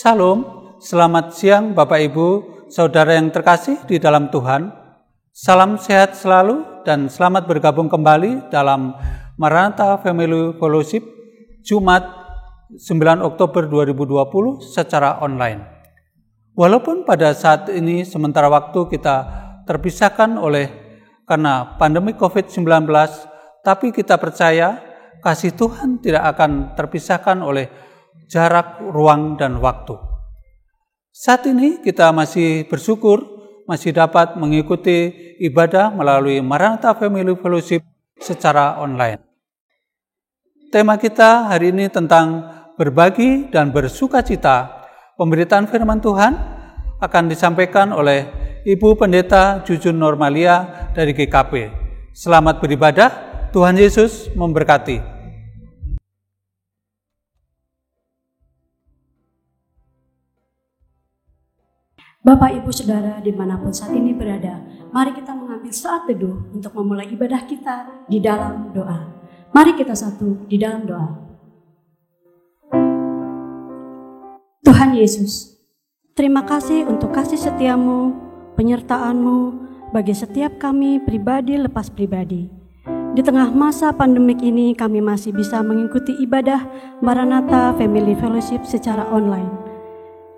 Salam, selamat siang Bapak Ibu, Saudara yang terkasih di dalam Tuhan. Salam sehat selalu dan selamat bergabung kembali dalam Maranatha Family Fellowship Jumat 9 Oktober 2020 secara online. Walaupun pada saat ini sementara waktu kita terpisahkan karena pandemi COVID-19, tapi kita percaya kasih Tuhan tidak akan terpisahkan oleh jarak, ruang, dan waktu. Saat ini kita masih bersyukur masih dapat mengikuti ibadah melalui Maranatha Family Fellowship secara online. Tema kita hari ini tentang berbagi dan bersukacita. Pemberitaan firman Tuhan akan disampaikan oleh Ibu Pendeta Jujun Normalia dari GKP. Selamat beribadah, Tuhan Yesus memberkati. Bapak, Ibu, Saudara dimanapun saat ini berada, mari kita mengambil saat teduh untuk memulai ibadah kita di dalam doa. Mari kita satu di dalam doa. Tuhan Yesus, terima kasih untuk kasih setiamu, penyertaan-Mu bagi setiap kami pribadi lepas pribadi. Di tengah masa pandemik ini kami masih bisa mengikuti ibadah Maranatha Family Fellowship secara online.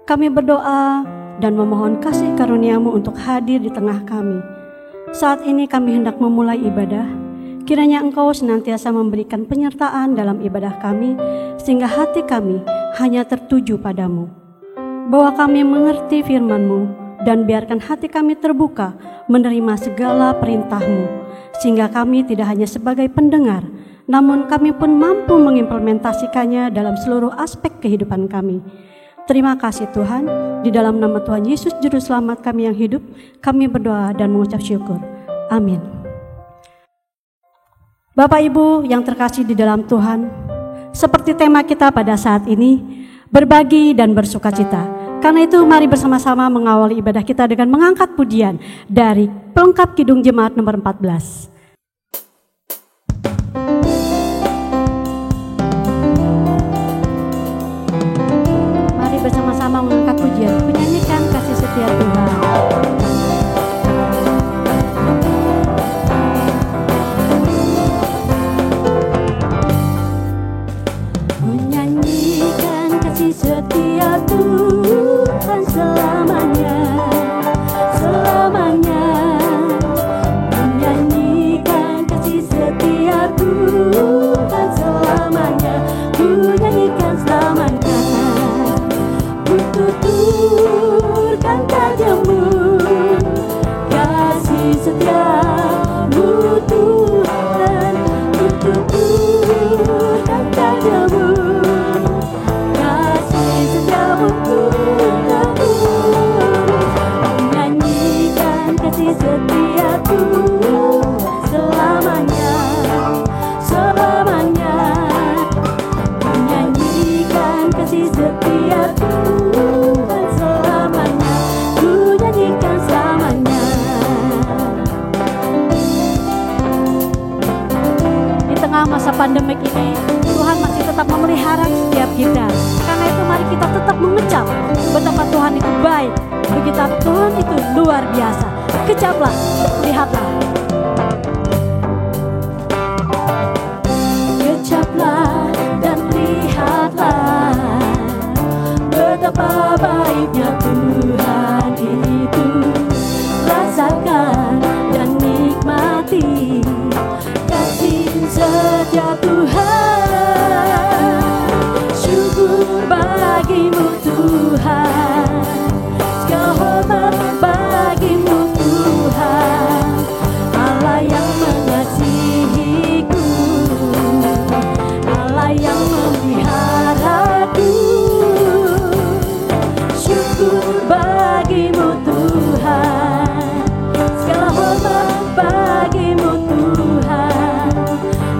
Kami berdoa dan memohon kasih karunia-Mu untuk hadir di tengah kami. Saat ini kami hendak memulai ibadah, kiranya Engkau senantiasa memberikan penyertaan dalam ibadah kami, sehingga hati kami hanya tertuju padamu. Bahwa kami mengerti firman-Mu, dan biarkan hati kami terbuka menerima segala perintah-Mu, sehingga kami tidak hanya sebagai pendengar, namun kami pun mampu mengimplementasikannya dalam seluruh aspek kehidupan kami. Terima kasih Tuhan, di dalam nama Tuhan Yesus Juru Selamat kami yang hidup, kami berdoa dan mengucap syukur. Amin. Bapak Ibu yang terkasih di dalam Tuhan, seperti tema kita pada saat ini, berbagi dan bersukacita. Karena itu mari bersama-sama mengawali ibadah kita dengan mengangkat pujian dari pelengkap Kidung Jemaat nomor 14. Bersama-sama mengangkat pujian, menyanyikan kasih setia Tuhan. Menyanyikan kasih setia Tuhan selamanya, selamanya. Menyanyikan kasih setia Tuhan selamanya, menyanyikan selamanya. Tuturkan padamu kasih setiamu Tuhan, tuturkan padamu kasih setiamu Tuhan, menyanyikan kasih setia Tuhan selamanya, selamanya, menyanyikan kasih setia Tuhan. Masa pandemik ini Tuhan masih tetap memelihara setiap kita. Karena itu mari kita tetap mengecap betapa Tuhan itu baik, betapa Tuhan itu luar biasa. Kecaplah, lihatlah. Kecaplah dan lihatlah betapa baiknya Tuhan itu. Rasakan dan nikmati setia Tuhan, syukur bagimu Tuhan, segala hormat bagimu Tuhan, Allah yang mengasihiku, Allah yang memeliharaku, syukur bagimu Tuhan, segala hormat bagimu Tuhan,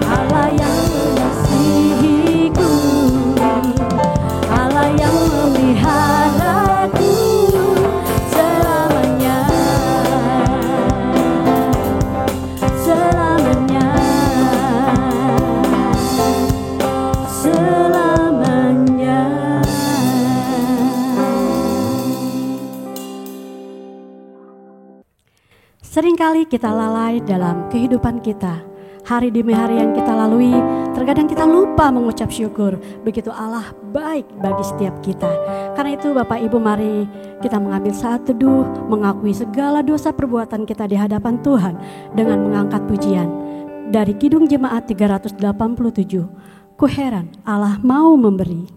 Allah yang mengasihiku. Seringkali kita lalai dalam kehidupan kita. Hari demi hari yang kita lalui, terkadang kita lupa mengucap syukur. Begitu Allah baik bagi setiap kita. Karena itu Bapak Ibu, mari kita mengambil saat teduh, mengakui segala dosa perbuatan kita di hadapan Tuhan dengan mengangkat pujian. Dari Kidung Jemaat 387, Ku heran Allah mau memberi.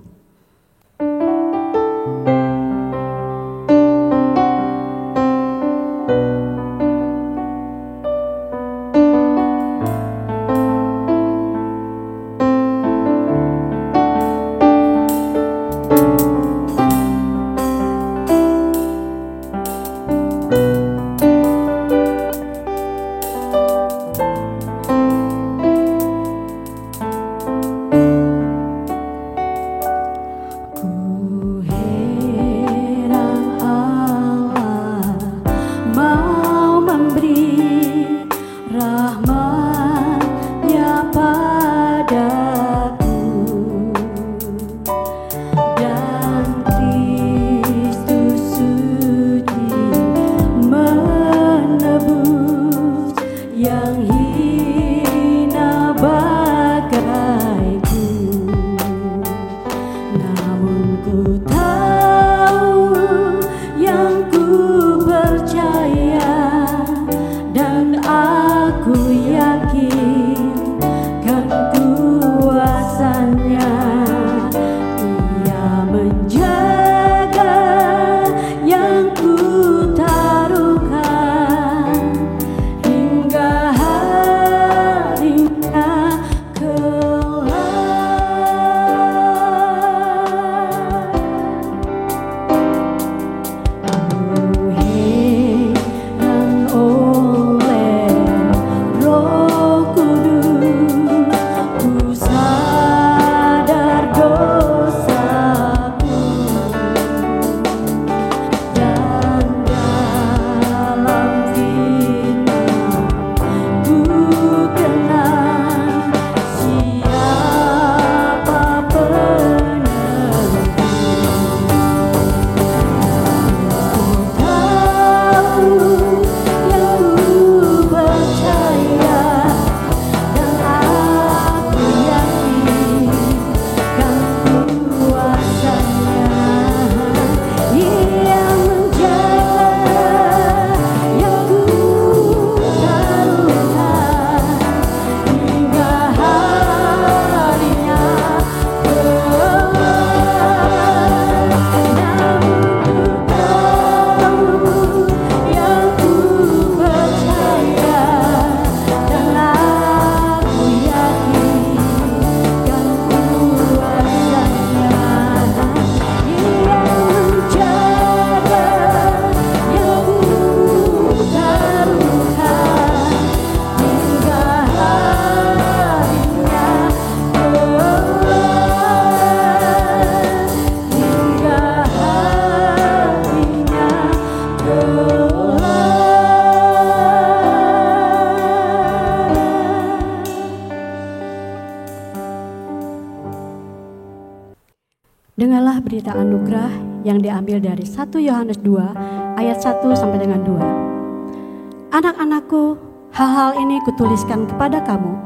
Dengarlah berita anugerah yang diambil dari 1 Yohanes 2 ayat 1 sampai dengan 2. Anak-anakku, hal-hal ini kutuliskan kepada kamu,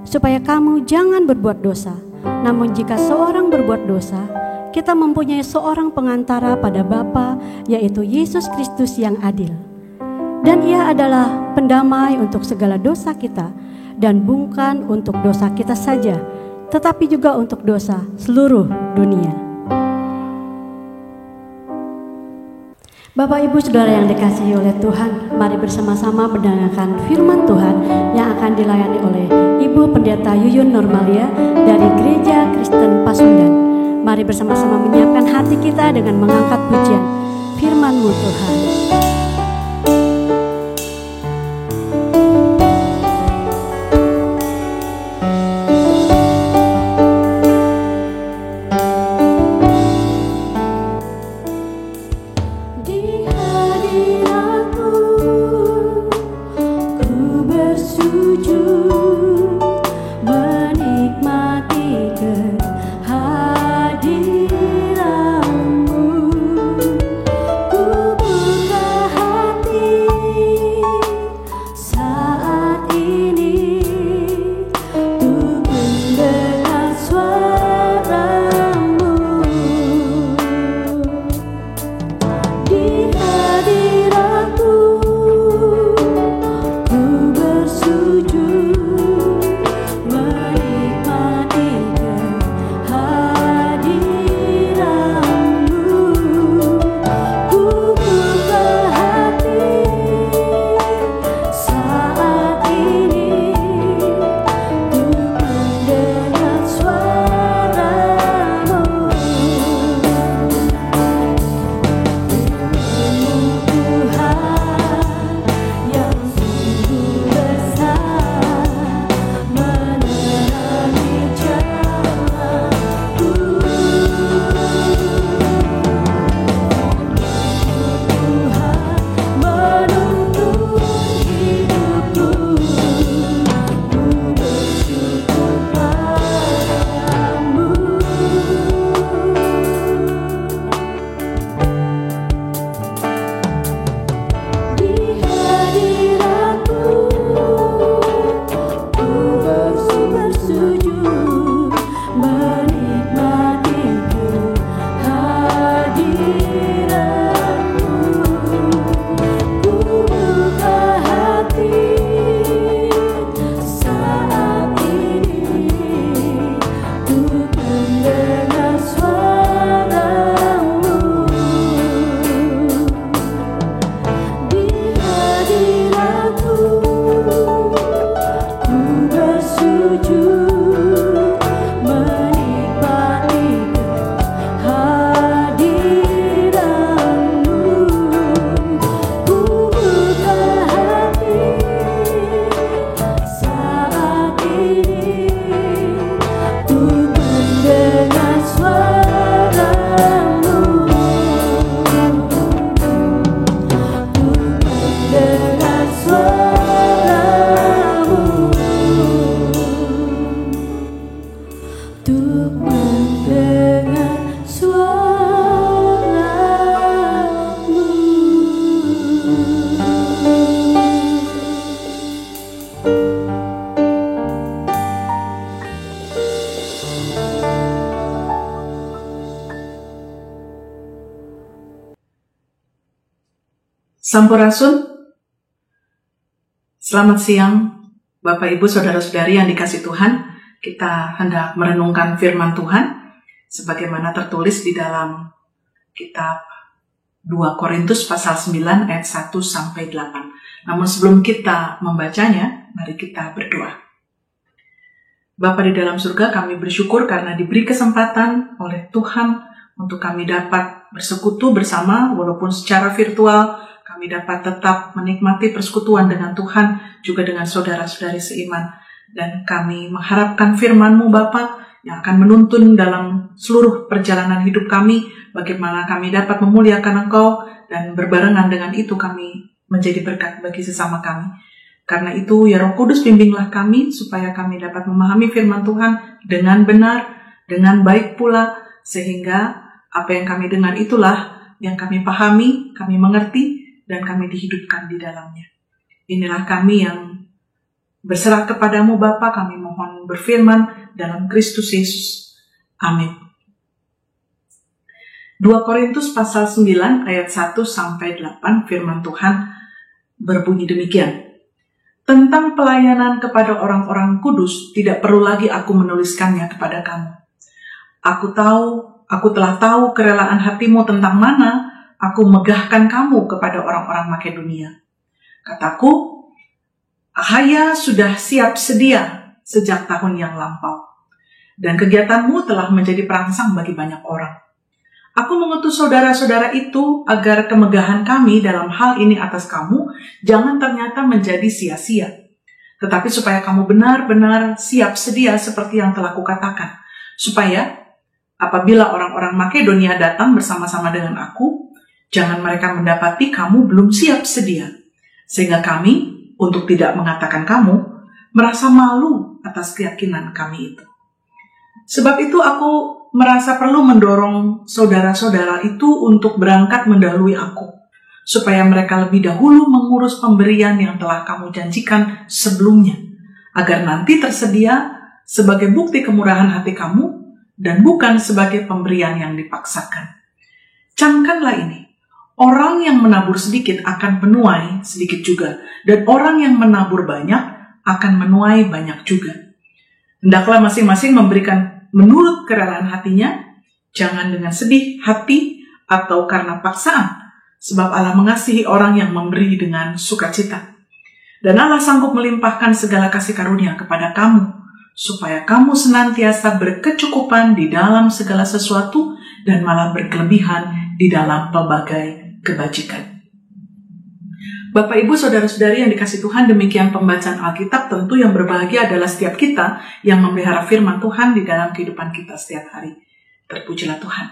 supaya kamu jangan berbuat dosa. Namun jika seorang berbuat dosa, kita mempunyai seorang pengantara pada Bapa, yaitu Yesus Kristus yang adil. Dan ia adalah pendamai untuk segala dosa kita, dan bukan untuk dosa kita saja, tetapi juga untuk dosa seluruh dunia. Bapak Ibu Saudara yang dikasihi oleh Tuhan, mari bersama-sama mendengarkan firman Tuhan yang akan dilayani oleh Ibu Pendeta Yuyun Normalia dari Gereja Kristen Pasundan. Mari bersama-sama menyiapkan hati kita dengan mengangkat pujian firman-Mu Tuhan. Ku buka Sampurasun. Selamat siang, Bapak Ibu Saudara-saudari yang dikasih Tuhan. Kita hendak merenungkan firman Tuhan sebagaimana tertulis di dalam kitab 2 Korintus pasal 9 ayat 1 sampai 8. Namun sebelum kita membacanya, mari kita berdoa. Bapa di dalam surga, kami bersyukur karena diberi kesempatan oleh Tuhan untuk kami dapat bersekutu bersama walaupun secara virtual. Kami dapat tetap menikmati persekutuan dengan Tuhan, juga dengan saudara-saudari seiman. Dan kami mengharapkan firman-Mu, Bapa, yang akan menuntun dalam seluruh perjalanan hidup kami, bagaimana kami dapat memuliakan Engkau, dan berbarengan dengan itu kami menjadi berkat bagi sesama kami. Karena itu, ya Roh Kudus, bimbinglah kami, supaya kami dapat memahami firman Tuhan dengan benar, dengan baik pula, sehingga apa yang kami dengar itulah yang kami pahami, kami mengerti, dan kami dihidupkan di dalamnya. Inilah kami yang berserah kepadamu Bapa, kami mohon berfirman dalam Kristus Yesus. Amin. 2 Korintus pasal 9 ayat 1 sampai 8 firman Tuhan berbunyi demikian. Tentang pelayanan kepada orang-orang kudus tidak perlu lagi aku menuliskannya kepada kamu. Aku telah tahu kerelaan hatimu tentang mana aku megahkan kamu kepada orang-orang Makedonia. Kataku, Ahaya sudah siap sedia sejak tahun yang lampau, dan kegiatanmu telah menjadi perangsang bagi banyak orang. Aku mengutus saudara-saudara itu agar kemegahan kami dalam hal ini atas kamu jangan ternyata menjadi sia-sia, tetapi supaya kamu benar-benar siap sedia seperti yang telah kukatakan, supaya apabila orang-orang Makedonia datang bersama-sama dengan aku, jangan mereka mendapati kamu belum siap sedia, sehingga kami, untuk tidak mengatakan kamu, merasa malu atas keyakinan kami itu. Sebab itu aku merasa perlu mendorong saudara-saudara itu untuk berangkat mendahului aku, supaya mereka lebih dahulu mengurus pemberian yang telah kamu janjikan sebelumnya, agar nanti tersedia sebagai bukti kemurahan hati kamu, dan bukan sebagai pemberian yang dipaksakan. Camkanlah ini. Orang yang menabur sedikit akan menuai sedikit juga, dan orang yang menabur banyak akan menuai banyak juga. Hendaklah masing-masing memberikan menurut kerelaan hatinya, jangan dengan sedih hati atau karena paksaan, sebab Allah mengasihi orang yang memberi dengan sukacita. Dan Allah sanggup melimpahkan segala kasih karunia kepada kamu, supaya kamu senantiasa berkecukupan di dalam segala sesuatu, dan malah berkelebihan di dalam pelbagai kebajikan. Bapak, Ibu, Saudara-saudari yang dikasih Tuhan, demikian pembacaan Alkitab. Tentu yang berbahagia adalah setiap kita yang memelihara firman Tuhan di dalam kehidupan kita setiap hari. Terpujilah Tuhan.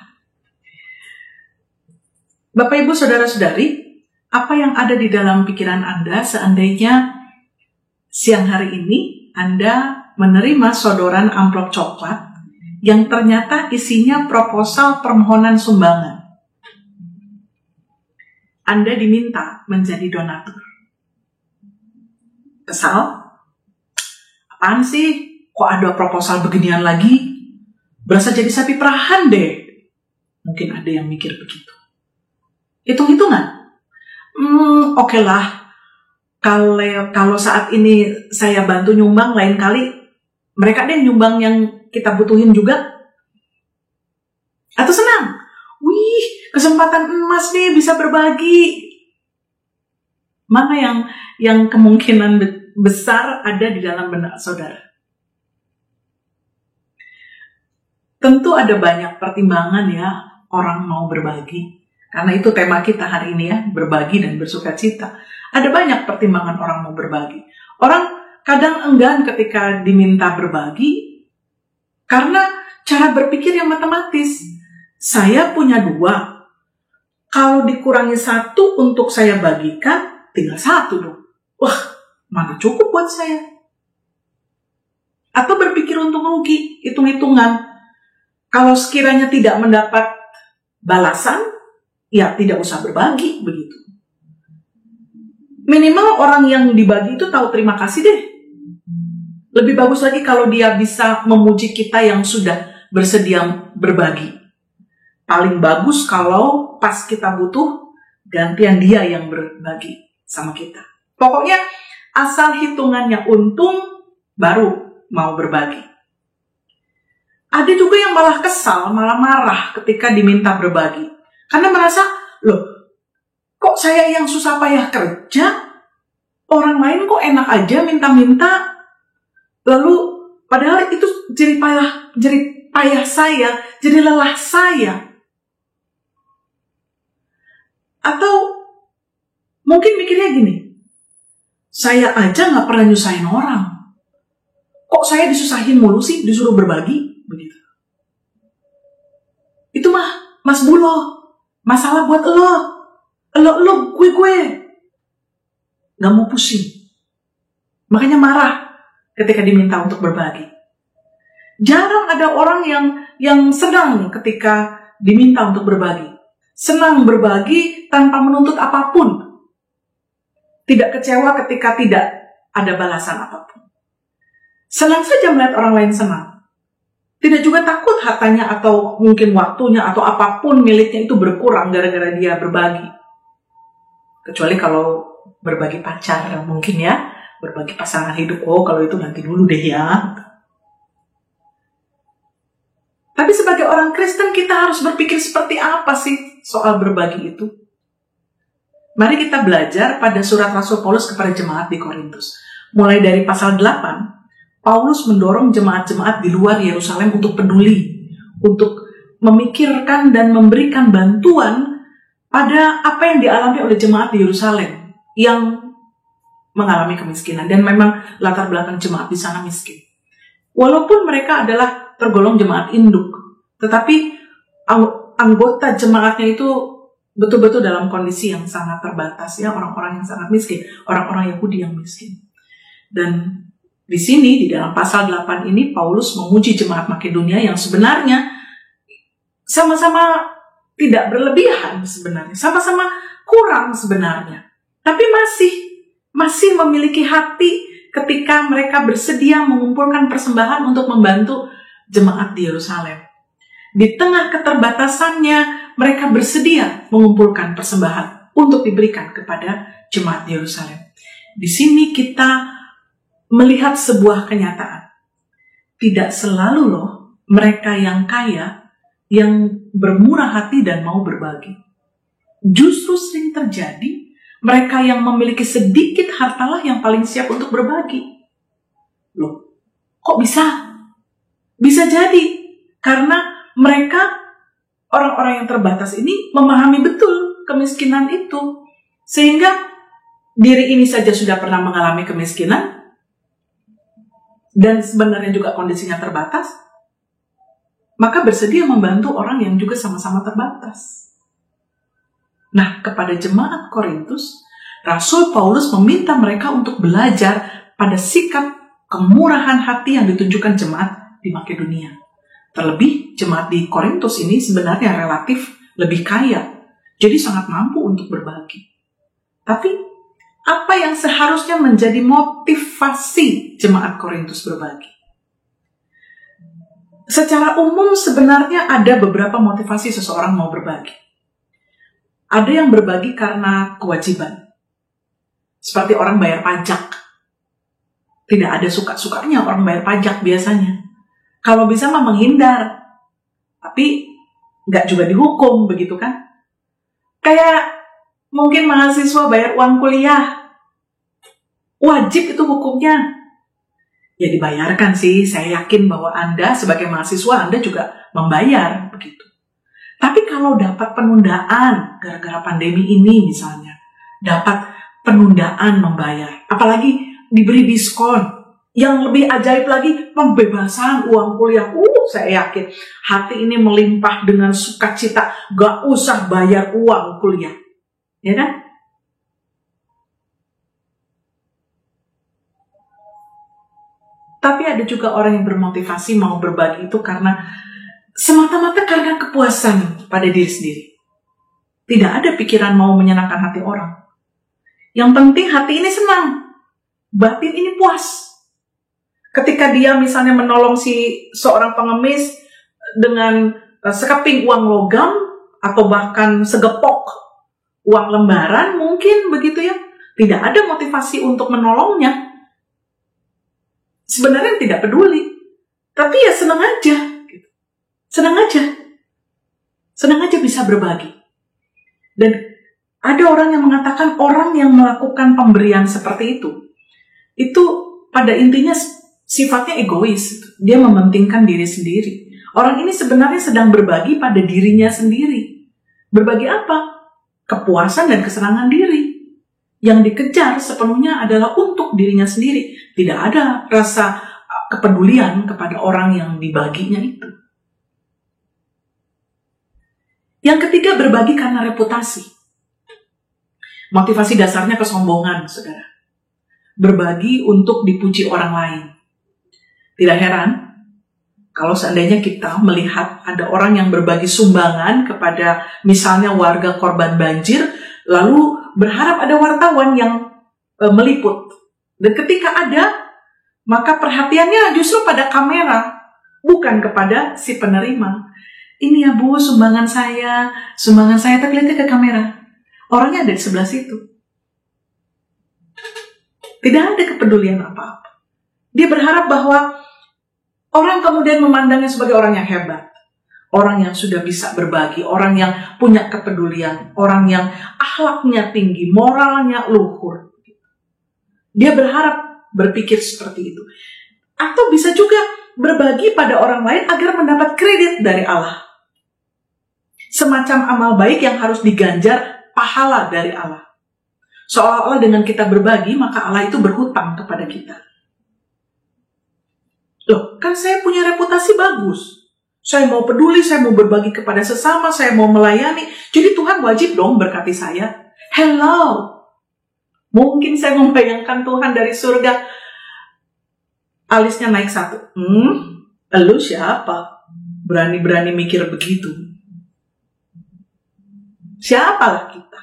Bapak, Ibu, Saudara-saudari, apa yang ada di dalam pikiran Anda seandainya siang hari ini Anda menerima sodoran amplop coklat yang ternyata isinya proposal permohonan sumbangan? Anda diminta menjadi donatur. Kesal? Apaan sih? Kok ada proposal beginian lagi? Berasa jadi sapi perahan deh. Mungkin ada yang mikir begitu. Hitung-hitungan. Oke lah. Kalau saat ini saya bantu nyumbang, lain kali mereka deh nyumbang yang kita butuhin juga. Atau senang? Wih, kesempatan emas nih bisa berbagi. Mana yang kemungkinan besar ada di dalam benak saudara? Tentu ada banyak pertimbangan ya orang mau berbagi. Karena itu tema kita hari ini ya, berbagi dan bersukacita. Ada banyak pertimbangan orang mau berbagi. Orang kadang enggan ketika diminta berbagi karena cara berpikir yang matematis. Saya punya 2. Kalau dikurangi 1 untuk saya bagikan, tinggal 1 dong. Wah, mana cukup buat saya. Atau berpikir untung rugi, hitung-hitungan. Kalau sekiranya tidak mendapat balasan, ya tidak usah berbagi, begitu. Minimal orang yang dibagi itu tahu terima kasih deh. Lebih bagus lagi kalau dia bisa memuji kita yang sudah bersedia berbagi. Paling bagus kalau pas kita butuh, gantian dia yang berbagi sama kita. Pokoknya asal hitungannya untung, baru mau berbagi. Ada juga yang malah kesal, malah marah ketika diminta berbagi. Karena merasa, loh, kok saya yang susah payah kerja, orang lain kok enak aja minta-minta. Lalu, padahal itu jadi payah saya, jadi lelah saya. Atau mungkin mikirnya gini, saya aja gak pernah nyusahin orang. Kok saya disusahin mulu sih, disuruh berbagi? Begitu. Itu mah Mas Bulo, masalah buat lo, gue gak mau pusing. Makanya marah ketika diminta untuk berbagi. Jarang ada orang yang senang ketika diminta untuk berbagi. Senang berbagi tanpa menuntut apapun. Tidak kecewa ketika tidak ada balasan apapun. Senang saja melihat orang lain senang. Tidak juga takut hartanya atau mungkin waktunya atau apapun miliknya itu berkurang gara-gara dia berbagi. Kecuali kalau berbagi pacar mungkin ya. Berbagi pasangan hidup, kalau itu nanti dulu deh ya. Tapi sebagai orang Kristen kita harus berpikir seperti apa sih soal berbagi itu. Mari kita belajar pada surat Rasul Paulus kepada jemaat di Korintus. Mulai dari pasal 8, Paulus mendorong jemaat-jemaat di luar Yerusalem untuk peduli, untuk memikirkan dan memberikan bantuan pada apa yang dialami oleh jemaat di Yerusalem yang mengalami kemiskinan. Dan memang latar belakang jemaat di sana miskin. Walaupun mereka adalah tergolong jemaat induk, tetapi anggota jemaatnya itu betul-betul dalam kondisi yang sangat terbatas, ya, orang-orang yang sangat miskin, orang-orang Yahudi yang miskin. Dan di sini, di dalam pasal 8 ini, Paulus memuji jemaat Makedonia yang sebenarnya sama-sama tidak berlebihan sebenarnya, sama-sama kurang sebenarnya. Tapi masih memiliki hati ketika mereka bersedia mengumpulkan persembahan untuk membantu jemaat di Yerusalem. Di tengah keterbatasannya, mereka bersedia mengumpulkan persembahan untuk diberikan kepada jemaat di Yerusalem. Di sini kita melihat sebuah kenyataan. Tidak selalu loh mereka yang kaya, yang bermurah hati dan mau berbagi. Justru sering terjadi mereka yang memiliki sedikit hartalah yang paling siap untuk berbagi. Loh, kok bisa? Bisa jadi karena mereka, orang-orang yang terbatas ini, memahami betul kemiskinan itu. Sehingga diri ini saja sudah pernah mengalami kemiskinan, dan sebenarnya juga kondisinya terbatas, maka bersedia membantu orang yang juga sama-sama terbatas. Nah, kepada jemaat Korintus, Rasul Paulus meminta mereka untuk belajar pada sikap kemurahan hati yang ditunjukkan jemaat di Makedonia. Terlebih, jemaat di Korintus ini sebenarnya relatif lebih kaya, jadi sangat mampu untuk berbagi. Tapi, apa yang seharusnya menjadi motivasi jemaat Korintus berbagi? Secara umum sebenarnya ada beberapa motivasi seseorang mau berbagi. Ada yang berbagi karena kewajiban. Seperti orang bayar pajak. Tidak ada suka-sukanya orang bayar pajak biasanya. Kalau bisa mah menghindar. Tapi nggak juga dihukum, begitu kan? Kayak mungkin mahasiswa bayar uang kuliah. Wajib itu hukumnya. Ya dibayarkan sih, saya yakin bahwa Anda sebagai mahasiswa, Anda juga membayar, begitu. Tapi kalau dapat penundaan, gara-gara pandemi ini misalnya, dapat penundaan membayar, apalagi diberi diskon, yang lebih ajaib lagi, pembebasan uang kuliah. Saya yakin hati ini melimpah dengan sukacita, gak usah bayar uang kuliah. Ya kan? Tapi ada juga orang yang bermotivasi mau berbagi itu karena semata-mata karena kepuasan pada diri sendiri. Tidak ada pikiran mau menyenangkan hati orang. Yang penting hati ini senang, batin ini puas. Ketika dia misalnya menolong seorang pengemis dengan sekeping uang logam atau bahkan segepok uang lembaran mungkin begitu ya. Tidak ada motivasi untuk menolongnya. Sebenarnya tidak peduli. Tapi ya senang aja. Senang aja. Senang aja bisa berbagi. Dan ada orang yang mengatakan orang yang melakukan pemberian seperti itu pada intinya sifatnya egois. Dia mementingkan diri sendiri. Orang ini sebenarnya sedang berbagi pada dirinya sendiri. Berbagi apa? Kepuasan dan kesenangan diri. Yang dikejar sepenuhnya adalah untuk dirinya sendiri. Tidak ada rasa kepedulian kepada orang yang dibaginya itu. Yang ketiga, berbagi karena reputasi. Motivasi dasarnya kesombongan, saudara. Berbagi untuk dipuji orang lain. Tidak heran kalau seandainya kita melihat ada orang yang berbagi sumbangan kepada misalnya warga korban banjir, lalu berharap ada wartawan yang meliput. Dan ketika ada, maka perhatiannya justru pada kamera, bukan kepada si penerima. Ini ya Bu, sumbangan saya, tapi lihatnya ke kamera. Orangnya ada di sebelah situ. Tidak ada kepedulian apa-apa. Dia berharap bahwa orang kemudian memandangnya sebagai orang yang hebat. Orang yang sudah bisa berbagi, orang yang punya kepedulian, orang yang akhlaknya tinggi, moralnya luhur. Dia berharap berpikir seperti itu. Atau bisa juga berbagi pada orang lain agar mendapat kredit dari Allah. Semacam amal baik yang harus diganjar pahala dari Allah. Seolah-olah dengan kita berbagi, maka Allah itu berhutang kepada kita. Loh, kan saya punya reputasi bagus. Saya mau peduli, saya mau berbagi kepada sesama, saya mau melayani. Jadi Tuhan wajib dong berkati saya. Hello. Mungkin saya membayangkan Tuhan dari surga. Alisnya naik satu. Lu siapa? Berani-berani mikir begitu. Siapalah kita?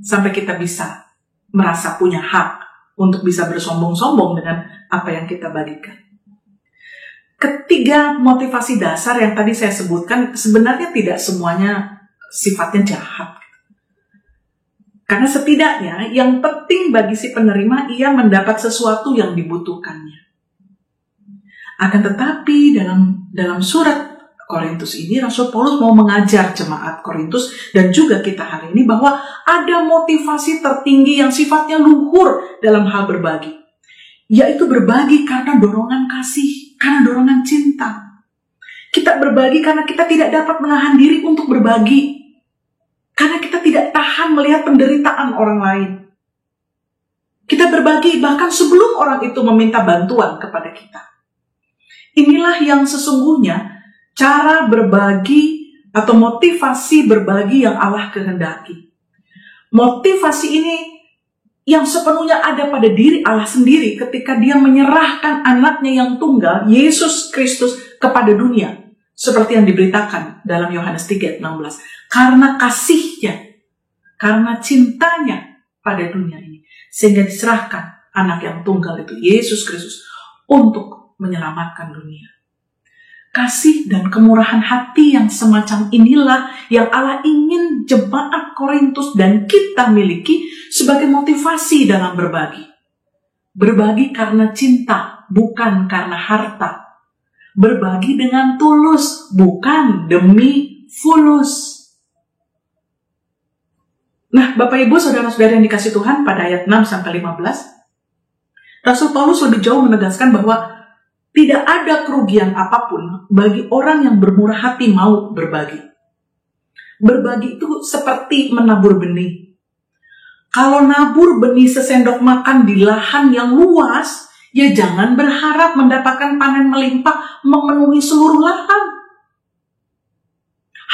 Sampai kita bisa merasa punya hak untuk bisa bersombong-sombong dengan apa yang kita bagikan. Ketiga motivasi dasar yang tadi saya sebutkan sebenarnya tidak semuanya sifatnya jahat. Karena setidaknya yang penting bagi si penerima ia mendapat sesuatu yang dibutuhkannya. Akan tetapi dalam surat Korintus ini Rasul Paulus mau mengajar jemaat Korintus dan juga kita hari ini bahwa ada motivasi tertinggi yang sifatnya luhur dalam hal berbagi. Yaitu berbagi karena dorongan kasih, karena dorongan cinta. Kita berbagi karena kita tidak dapat menahan diri untuk berbagi. Karena kita tidak tahan melihat penderitaan orang lain. Kita berbagi bahkan sebelum orang itu meminta bantuan kepada kita. Inilah yang sesungguhnya cara berbagi atau motivasi berbagi yang Allah kehendaki. Motivasi ini yang sepenuhnya ada pada diri Allah sendiri ketika dia menyerahkan anaknya yang tunggal, Yesus Kristus, kepada dunia. Seperti yang diberitakan dalam Yohanes 3:16. Karena kasihnya, karena cintanya pada dunia ini. Sehingga diserahkan anak yang tunggal itu, Yesus Kristus, untuk menyelamatkan dunia. Kasih dan kemurahan hati yang semacam inilah yang Allah ingin jemaat Korintus dan kita miliki sebagai motivasi dalam berbagi. Berbagi karena cinta, bukan karena harta. Berbagi dengan tulus, bukan demi fulus. Nah, Bapak Ibu, saudara-saudara yang dikasih Tuhan, pada ayat 6-15, Rasul Paulus lebih jauh menegaskan bahwa tidak ada kerugian apapun bagi orang yang bermurah hati mau berbagi. Berbagi itu seperti menabur benih. Kalau nabur benih sesendok makan di lahan yang luas, ya jangan berharap mendapatkan panen melimpah memenuhi seluruh lahan.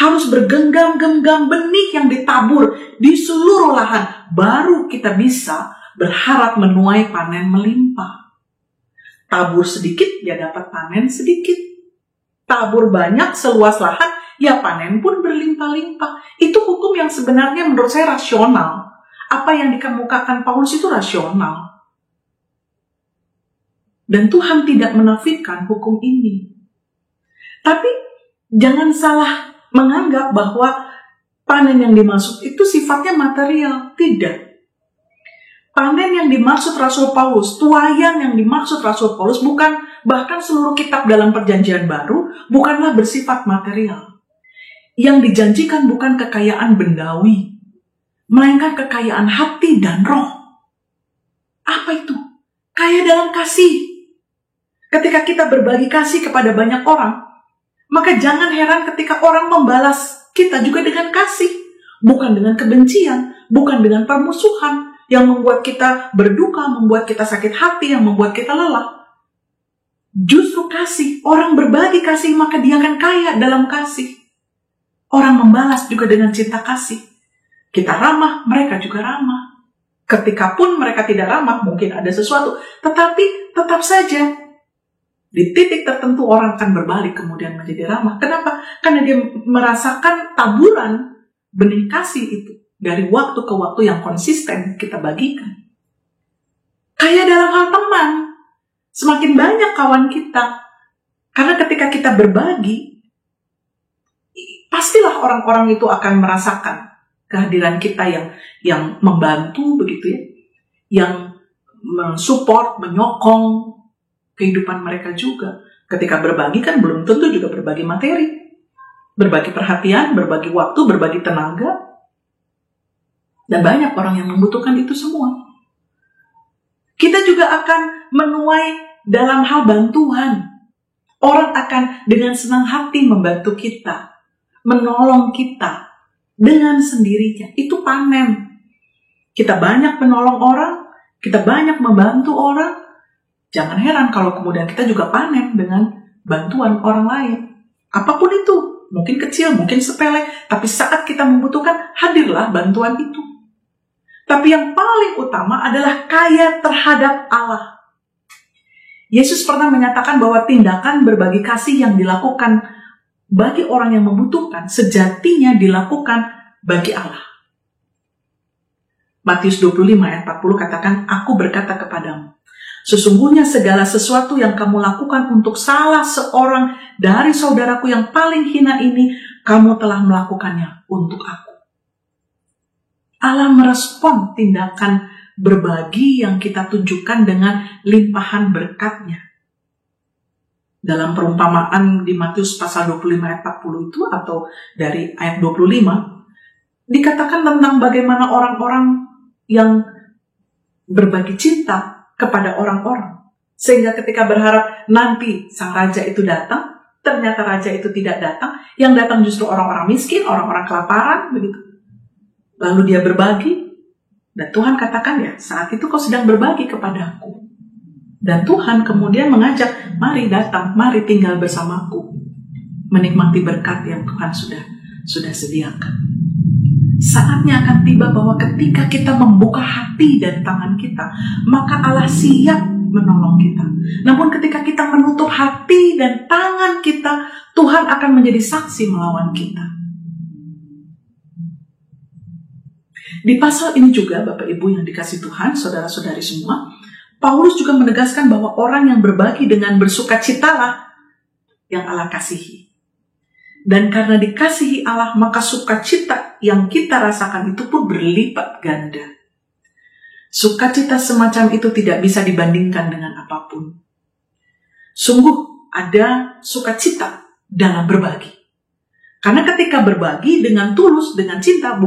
Harus bergenggam-genggam benih yang ditabur di seluruh lahan, baru kita bisa berharap menuai panen melimpah. Tabur sedikit, ya dapat panen sedikit. Tabur banyak seluas lahan, ya panen pun berlimpah-limpah. Itu hukum yang sebenarnya menurut saya rasional. Apa yang dikemukakan Paulus itu rasional. Dan Tuhan tidak menafikan hukum ini. Tapi jangan salah menganggap bahwa panen yang dimaksud itu sifatnya material. Tidak. Panen yang dimaksud Rasul Paulus, tuaian yang dimaksud Rasul Paulus, bukan, bahkan seluruh kitab dalam Perjanjian Baru, bukanlah bersifat material. Yang dijanjikan bukan kekayaan bendawi, melainkan kekayaan hati dan roh. Apa itu? Kaya dalam kasih. Ketika kita berbagi kasih kepada banyak orang, maka jangan heran ketika orang membalas kita juga dengan kasih. Bukan dengan kebencian, bukan dengan permusuhan, yang membuat kita berduka, membuat kita sakit hati, yang membuat kita lelah. Justru kasih, orang berbagi kasih, maka dia akan kaya dalam kasih. Orang membalas juga dengan cinta kasih. Kita ramah, mereka juga ramah. Ketika pun mereka tidak ramah, mungkin ada sesuatu, tetapi tetap saja di titik tertentu orang akan berbalik kemudian menjadi ramah. Kenapa? Karena dia merasakan taburan benih kasih itu dari waktu ke waktu yang konsisten kita bagikan. Kayak dalam hal teman, semakin banyak kawan kita. Karena ketika kita berbagi, pastilah orang-orang itu akan merasakan kehadiran kita yang membantu begitu ya, yang mensupport, menyokong kehidupan mereka juga. Ketika berbagi kan belum tentu juga berbagi materi, berbagi perhatian, berbagi waktu, berbagi tenaga. Dan banyak orang yang membutuhkan itu semua. Kita juga akan menuai dalam hal bantuan. Orang akan dengan senang hati membantu kita, menolong kita dengan sendirinya. Itu panen. Kita banyak menolong orang, kita banyak membantu orang. Jangan heran kalau kemudian kita juga panen dengan bantuan orang lain. Apapun itu, mungkin kecil, mungkin sepele, tapi saat kita membutuhkan, hadirlah bantuan itu. Tapi yang paling utama adalah kaya terhadap Allah. Yesus pernah menyatakan bahwa tindakan berbagi kasih yang dilakukan bagi orang yang membutuhkan, sejatinya dilakukan bagi Allah. Matius 25 ayat 40 katakan, "Aku berkata kepadamu, sesungguhnya segala sesuatu yang kamu lakukan untuk salah seorang dari saudaraku yang paling hina ini, kamu telah melakukannya untuk aku." Allah merespon tindakan berbagi yang kita tunjukkan dengan limpahan berkat-Nya. Dalam perumpamaan di Matius pasal 25 ayat 40 itu, atau dari ayat 25, dikatakan tentang bagaimana orang-orang yang berbagi cinta kepada orang-orang. Sehingga ketika berharap nanti sang raja itu datang, ternyata raja itu tidak datang. Yang datang justru orang-orang miskin, orang-orang kelaparan, begitu. Lalu dia berbagi, dan Tuhan katakan, ya saat itu kau sedang berbagi kepadaku. Dan Tuhan kemudian mengajak, mari datang, mari tinggal bersamaku. Menikmati berkat yang Tuhan sudah sediakan. Saatnya akan tiba bahwa ketika kita membuka hati dan tangan kita, maka Allah siap menolong kita. Namun ketika kita menutup hati dan tangan kita, Tuhan akan menjadi saksi melawan kita. Di pasal ini juga, Bapak Ibu yang dikasih Tuhan, saudara-saudari semua, Paulus juga menegaskan bahwa orang yang berbagi dengan bersukacitalah yang Allah kasihi. Dan karena dikasihi Allah, maka sukacita yang kita rasakan itu pun berlipat ganda. Sukacita semacam itu tidak bisa dibandingkan dengan apapun. Sungguh ada sukacita dalam berbagi. Karena ketika berbagi dengan tulus, dengan cinta,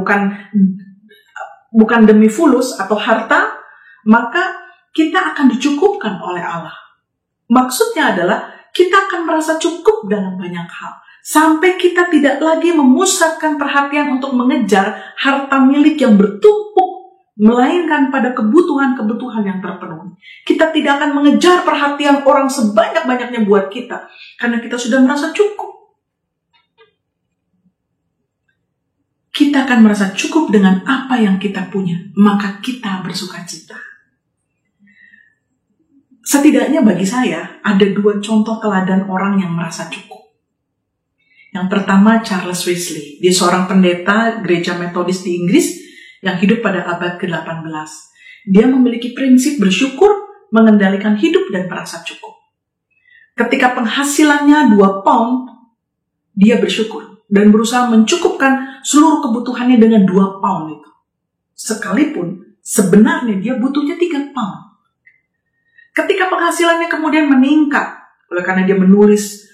bukan demi fulus atau harta, maka kita akan dicukupkan oleh Allah. Maksudnya adalah kita akan merasa cukup dalam banyak hal. Sampai kita tidak lagi memusatkan perhatian untuk mengejar harta milik yang bertumpuk, melainkan pada kebutuhan-kebutuhan yang terpenuhi. Kita tidak akan mengejar perhatian orang sebanyak-banyaknya buat kita, karena kita sudah merasa cukup. Kita akan merasa cukup dengan apa yang kita punya, maka kita bersukacita. Setidaknya bagi saya, ada dua contoh teladan orang yang merasa cukup. Yang pertama, Charles Wesley. Dia seorang pendeta gereja Metodis di Inggris yang hidup pada abad ke-18. Dia memiliki prinsip bersyukur, mengendalikan hidup, dan merasa cukup. Ketika penghasilannya 2 pound, dia bersyukur. dan berusaha mencukupkan seluruh kebutuhannya dengan 2 pound itu. Sekalipun sebenarnya dia butuhnya 3 pound. Ketika penghasilannya kemudian meningkat, oleh karena dia menulis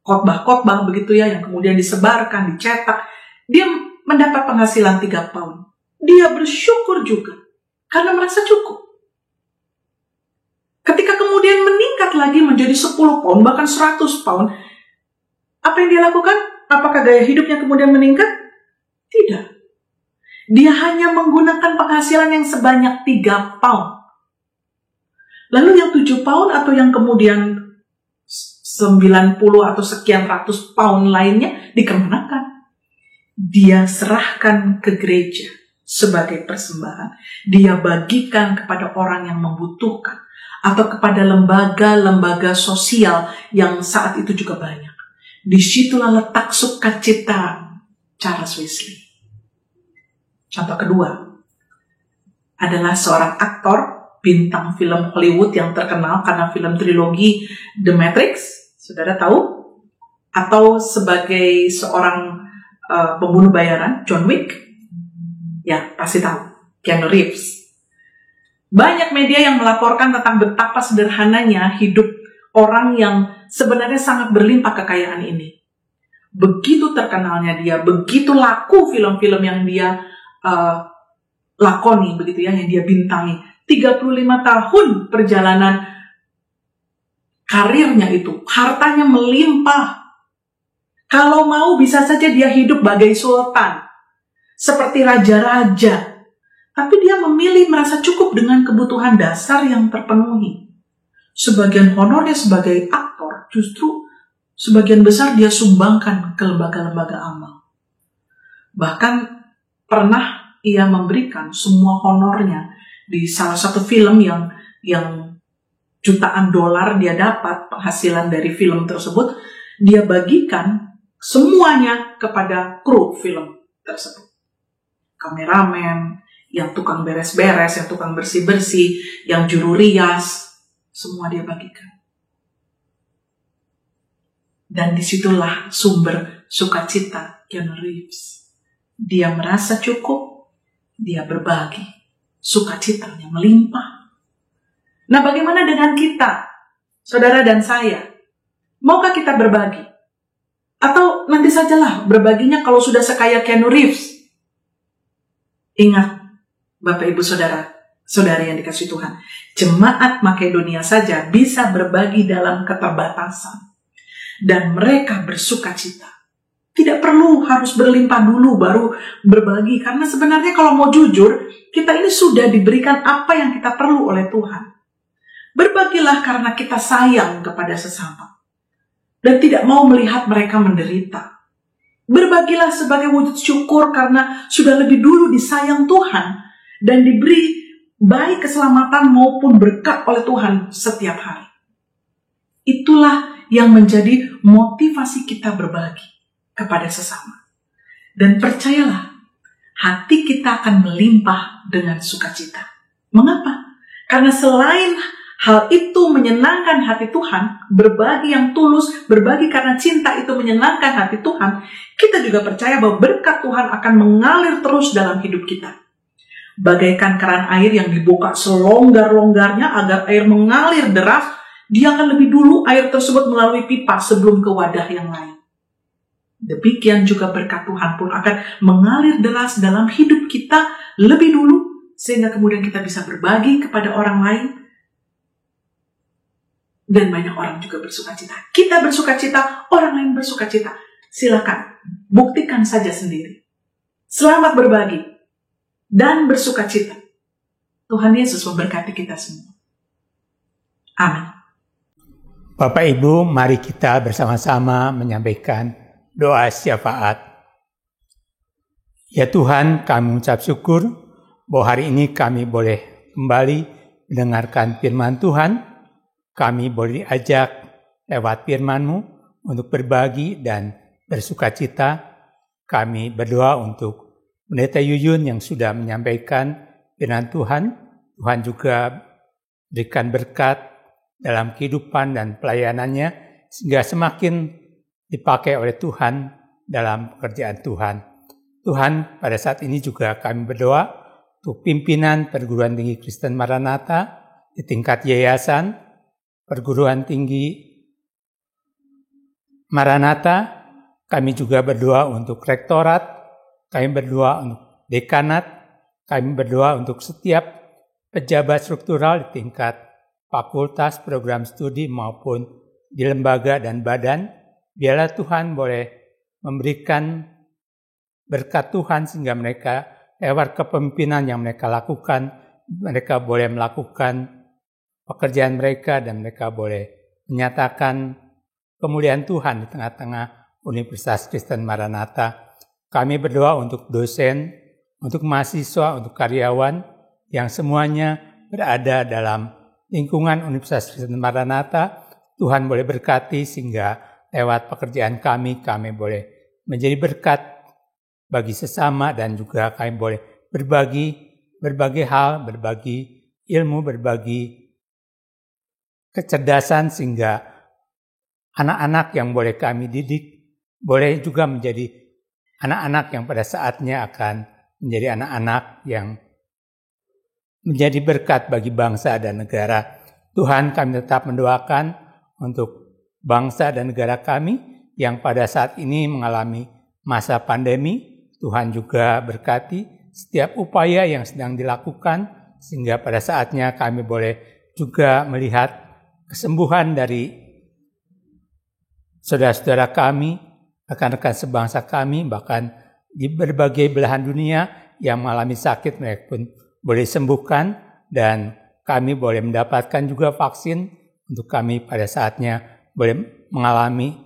khotbah-khotbah begitu ya, yang kemudian disebarkan, dicetak, dia mendapat penghasilan 3 pound. Dia bersyukur juga, karena merasa cukup. Ketika kemudian meningkat lagi menjadi 10 pound, bahkan 100 pound, apa yang dia lakukan? Apakah gaya hidupnya kemudian meningkat? Tidak. Dia hanya menggunakan penghasilan yang sebanyak 3 pound. Lalu yang 7 pound atau yang kemudian 90 atau sekian ratus pound lainnya dikemanakan? Dia serahkan ke gereja sebagai persembahan. Dia bagikan kepada orang yang membutuhkan atau kepada lembaga-lembaga sosial yang saat itu juga banyak. Disitulah letak sukacita Charles Wesley. Contoh kedua adalah seorang aktor bintang film Hollywood yang terkenal karena film trilogi The Matrix, saudara tahu? Atau sebagai seorang pembunuh bayaran, John Wick? Ya, pasti tahu. Keanu Reeves. Banyak media yang melaporkan tentang betapa sederhananya hidup orang yang sebenarnya sangat berlimpah kekayaan ini. Begitu terkenalnya dia, begitu laku film-film yang dia lakoni, begitu ya, yang dia bintangi. 35 tahun perjalanan karirnya itu, hartanya melimpah. Kalau mau bisa saja dia hidup bagai sultan, seperti raja-raja. Tapi dia memilih merasa cukup dengan kebutuhan dasar yang terpenuhi. Sebagian honornya sebagai aktor, justru sebagian besar dia sumbangkan ke lembaga-lembaga amal. Bahkan pernah ia memberikan semua honornya di salah satu film yang jutaan dolar dia dapat penghasilan dari film tersebut, dia bagikan semuanya kepada kru film tersebut. Kameramen, yang tukang beres-beres, yang tukang bersih-bersih, yang juru rias, semua dia bagikan. Dan disitulah sumber sukacita Keanu Reeves. Dia merasa cukup, dia berbagi, sukacitanya melimpah. Nah, bagaimana dengan kita, saudara dan saya? Maukah kita berbagi? Atau nanti sajalah berbaginya kalau sudah sekaya Keanu Reeves? Ingat, Bapak Ibu Saudari yang dikasihi Tuhan, jemaat Makedonia saja bisa berbagi dalam keterbatasan. Dan mereka bersukacita. Tidak perlu harus berlimpah dulu baru berbagi. Karena sebenarnya kalau mau jujur, kita ini sudah diberikan apa yang kita perlu oleh Tuhan. Berbagilah karena kita sayang kepada sesama. Dan tidak mau melihat mereka menderita. Berbagilah sebagai wujud syukur karena sudah lebih dulu disayang Tuhan. Dan diberi baik keselamatan maupun berkat oleh Tuhan setiap hari. Itulah yang menjadi motivasi kita berbagi kepada sesama. Dan percayalah, hati kita akan melimpah dengan sukacita. Mengapa? Karena selain hal itu menyenangkan hati Tuhan, berbagi yang tulus, berbagi karena cinta itu menyenangkan hati Tuhan, kita juga percaya bahwa berkat Tuhan akan mengalir terus dalam hidup kita. Bagaikan keran air yang dibuka selonggar-longgarnya agar air mengalir deras, dia akan lebih dulu air tersebut melalui pipa sebelum ke wadah yang lain. Demikian juga berkat Tuhan pun akan mengalir deras dalam hidup kita lebih dulu, sehingga kemudian kita bisa berbagi kepada orang lain. Dan banyak orang juga bersukacita. Kita bersukacita, orang lain bersukacita. Silakan, buktikan saja sendiri. Selamat berbagi dan bersukacita. Tuhan Yesus memberkati kita semua. Amin. Bapak Ibu, mari kita bersama-sama menyampaikan doa syafaat. Ya Tuhan, kami mengucap syukur bahwa hari ini kami boleh kembali mendengarkan firman Tuhan. Kami boleh diajak lewat firman-Mu untuk berbagi dan bersukacita. Kami berdoa untuk Pendeta Yuyun yang sudah menyampaikan firman Tuhan. Tuhan juga berikan berkat dalam kehidupan dan pelayanannya, sehingga semakin dipakai oleh Tuhan dalam pekerjaan Tuhan. Tuhan, pada saat ini juga kami berdoa untuk pimpinan Perguruan Tinggi Kristen Maranatha di tingkat yayasan, Perguruan Tinggi Maranatha. Kami juga berdoa untuk rektorat, kami berdoa untuk dekanat, kami berdoa untuk setiap pejabat struktural di tingkat fakultas, program studi maupun di lembaga dan badan. Biarlah Tuhan boleh memberikan berkat Tuhan sehingga mereka lewat kepemimpinan yang mereka lakukan, mereka boleh melakukan pekerjaan mereka dan mereka boleh menyatakan kemuliaan Tuhan di tengah-tengah Universitas Kristen Maranatha. Kami berdoa untuk dosen, untuk mahasiswa, untuk karyawan yang semuanya berada dalam lingkungan Universitas Kristen Maranatha. Tuhan boleh berkati sehingga lewat pekerjaan kami boleh menjadi berkat bagi sesama dan juga kami boleh berbagi berbagai hal, berbagi ilmu, berbagi kecerdasan sehingga anak-anak yang boleh kami didik boleh juga menjadi anak-anak yang pada saatnya akan menjadi anak-anak yang menjadi berkat bagi bangsa dan negara. Tuhan, kami tetap mendoakan untuk bangsa dan negara kami yang pada saat ini mengalami masa pandemi. Tuhan juga berkati setiap upaya yang sedang dilakukan sehingga pada saatnya kami boleh juga melihat kesembuhan dari saudara-saudara kami, rekan-rekan sebangsa kami, bahkan di berbagai belahan dunia yang mengalami sakit mereka pun boleh sembuhkan dan kami boleh mendapatkan juga vaksin untuk kami pada saatnya boleh mengalami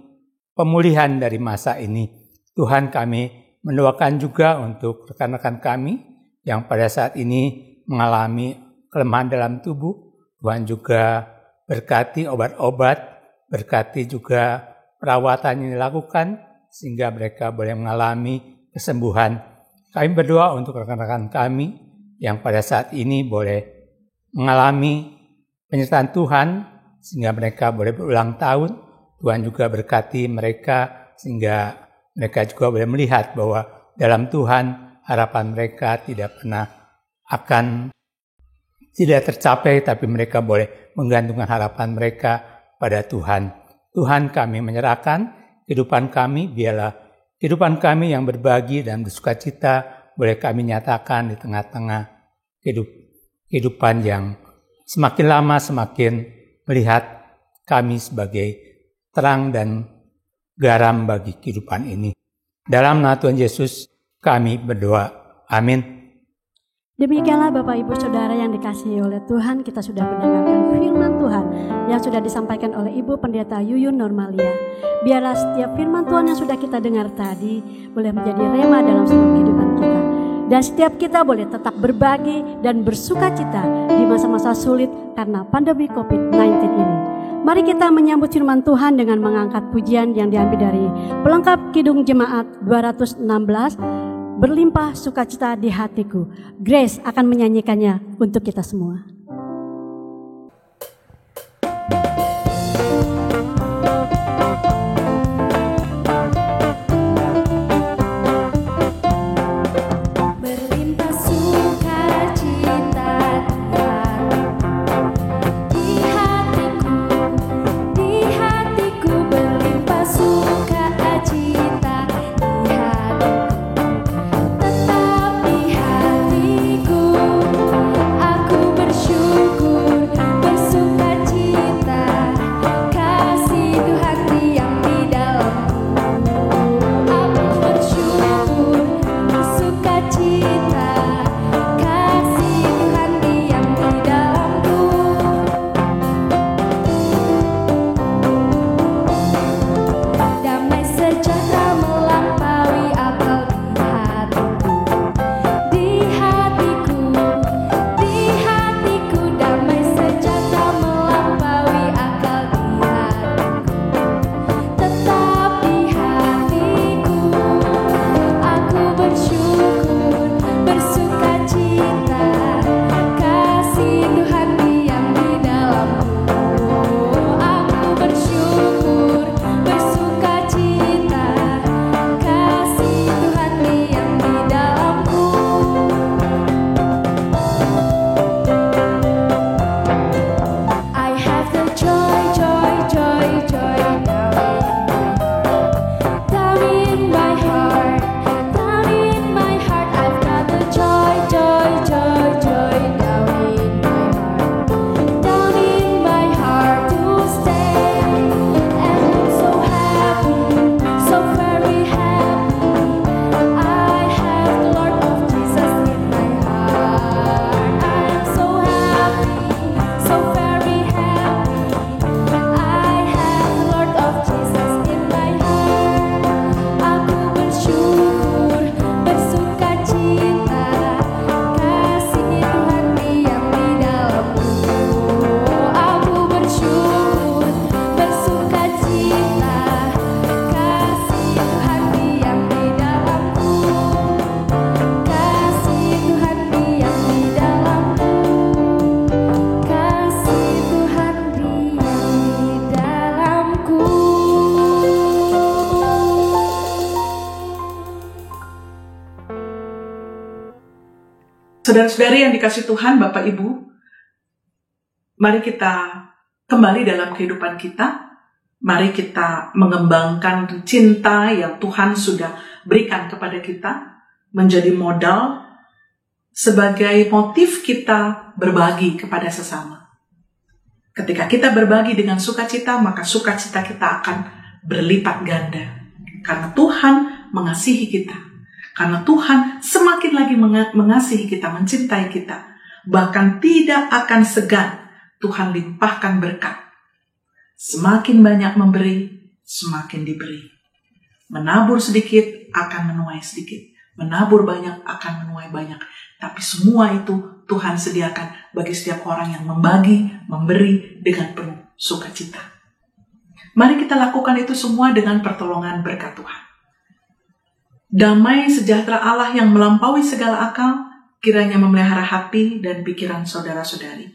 pemulihan dari masa ini. Tuhan, kami mendoakan juga untuk rekan-rekan kami yang pada saat ini mengalami kelemahan dalam tubuh. Tuhan juga berkati obat-obat, berkati juga perawatan yang dilakukan sehingga mereka boleh mengalami kesembuhan. Kami berdoa untuk rekan-rekan kami yang pada saat ini boleh mengalami penyertaan Tuhan sehingga mereka boleh berulang tahun. Tuhan juga berkati mereka sehingga mereka juga boleh melihat bahwa dalam Tuhan harapan mereka tidak pernah akan tidak tercapai, tapi mereka boleh menggantungkan harapan mereka pada Tuhan. Tuhan, kami menyerahkan kehidupan kami, biarlah kehidupan kami yang berbagi dan bersukacita boleh kami nyatakan di tengah-tengah kehidupan yang semakin lama semakin melihat kami sebagai terang dan garam bagi kehidupan ini. Dalam nama Tuhan Yesus kami berdoa. Amin. Demikianlah Bapak Ibu Saudara yang dikasihi oleh Tuhan, kita sudah mendengarkan firman Tuhan yang sudah disampaikan oleh Ibu Pendeta Yuyun Normalia. Biarlah setiap firman Tuhan yang sudah kita dengar tadi boleh menjadi rema dalam seluruh kehidupan kita. Dan setiap kita boleh tetap berbagi dan bersukacita di masa-masa sulit karena pandemi COVID-19 ini. Mari kita menyambut firman Tuhan dengan mengangkat pujian yang diambil dari pelengkap Kidung Jemaat 216, Berlimpah Sukacita di Hatiku. Grace akan menyanyikannya untuk kita semua. Tetap di hatiku, aku bersyukur. Saudara-saudari yang dikasihi Tuhan, Bapak Ibu, mari kita kembali dalam kehidupan kita. Mari kita mengembangkan cinta yang Tuhan sudah berikan kepada kita menjadi modal sebagai motif kita berbagi kepada sesama. Ketika kita berbagi dengan sukacita, maka sukacita kita akan berlipat ganda. Karena Tuhan mengasihi kita. Karena Tuhan semakin lagi mengasihi kita, mencintai kita. Bahkan tidak akan segan Tuhan limpahkan berkat. Semakin banyak memberi, semakin diberi. Menabur sedikit akan menuai sedikit. Menabur banyak akan menuai banyak. Tapi semua itu Tuhan sediakan bagi setiap orang yang membagi, memberi dengan penuh sukacita. Mari kita lakukan itu semua dengan pertolongan berkat Tuhan. Damai sejahtera Allah yang melampaui segala akal, kiranya memelihara hati dan pikiran saudara-saudari.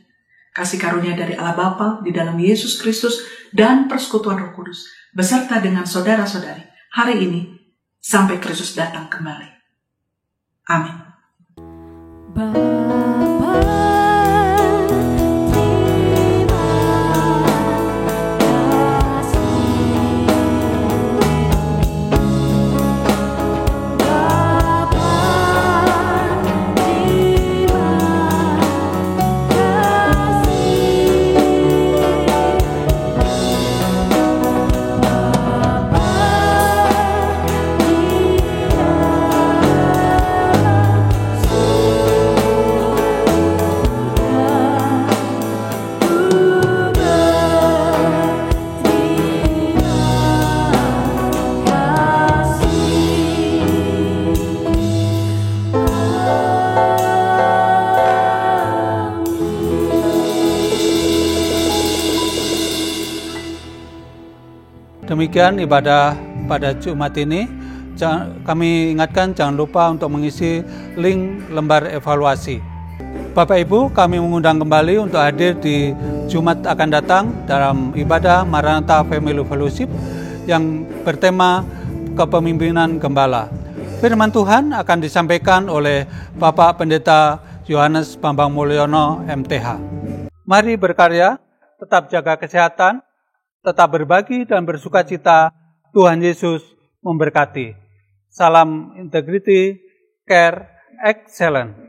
Kasih karunia dari Allah Bapa di dalam Yesus Kristus dan persekutuan Roh Kudus beserta dengan saudara-saudari hari ini sampai Kristus datang kembali. Amin. Demikian ibadah pada Jumat ini. Kami ingatkan jangan lupa untuk mengisi link lembar evaluasi. Bapak Ibu, kami mengundang kembali untuk hadir di Jumat akan datang dalam ibadah Maranatha Family Fellowship yang bertema kepemimpinan gembala. Firman Tuhan akan disampaikan oleh Bapak Pendeta Yohanes Bambang Mulyono MTH. Mari berkarya, tetap jaga kesehatan, tetap berbagi dan bersukacita. Tuhan Yesus memberkati. Salam integrity, care, excellence.